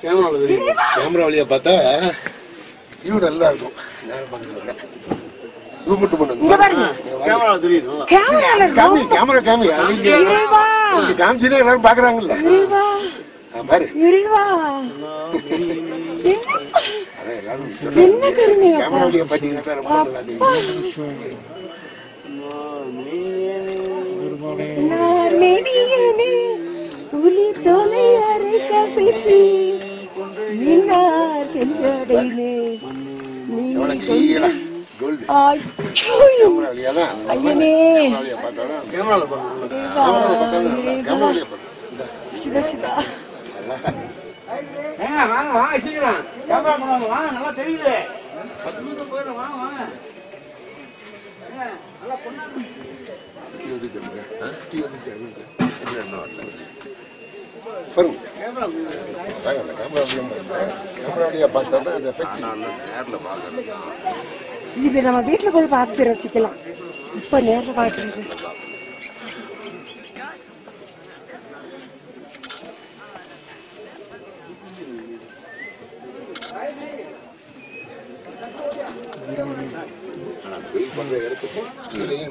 Camera வழியா பார்த்தா view நல்லா இருக்கும். காமிச்சுனே எல்லாரும் பாக்குறாங்கல்ல பாரு. கேமரா வழியா பாத்தீங்கன்னா ரொம்ப நல்லா இது நம்ம வீட்டுல போய் பார்த்து ரசிக்கலாம். இப்ப நேரில் பாக்குறது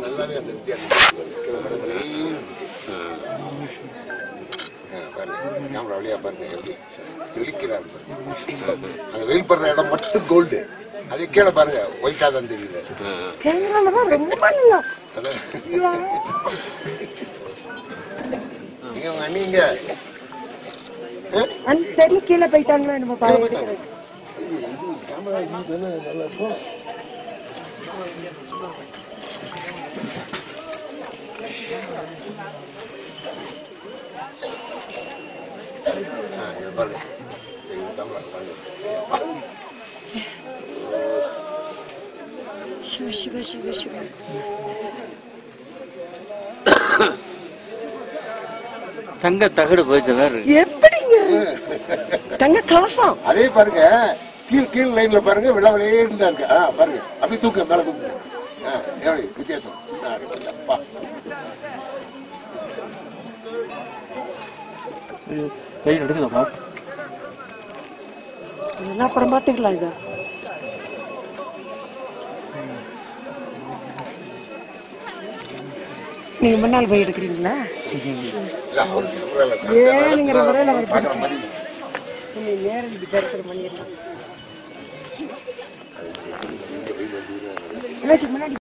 நல்லாவே அந்த வித்தியாசம் கேமரா வழியா பாருங்க எப்படி ஜொலிக்கிறார். அந்த வெயில் படுற இடம் மட்டும் கோல்டு, அதே கீழே பாருங்க ஒயிட்டா தான் தெரியல. நீங்க கீழே போயிட்டாங்களா நம்ம பாருங்க. நல்லா இருக்கும். சிவ சிவ சிவ சிவ தங்க தகடு போயிடுச்சு வேற எப்படிங்க தங்க கலசம். அதே பாருங்க கீழ் லைன்ல பாருங்க வெள்ளவளே இருந்தாங்க பாருங்க அப்படி தூக்க மேல தூக்கு எவ்வளவு வித்தியாசம். எடுக்கலாமா அப்புறம் பாத்துக்கலாம். இத நீங்க முன்னால் போய் எடுக்கிறீங்களா? ஏனுங்கிற முறையில் அவர் படிச்சு நேரம் தரிசனம் பண்ணிடலாம். முன்னாடி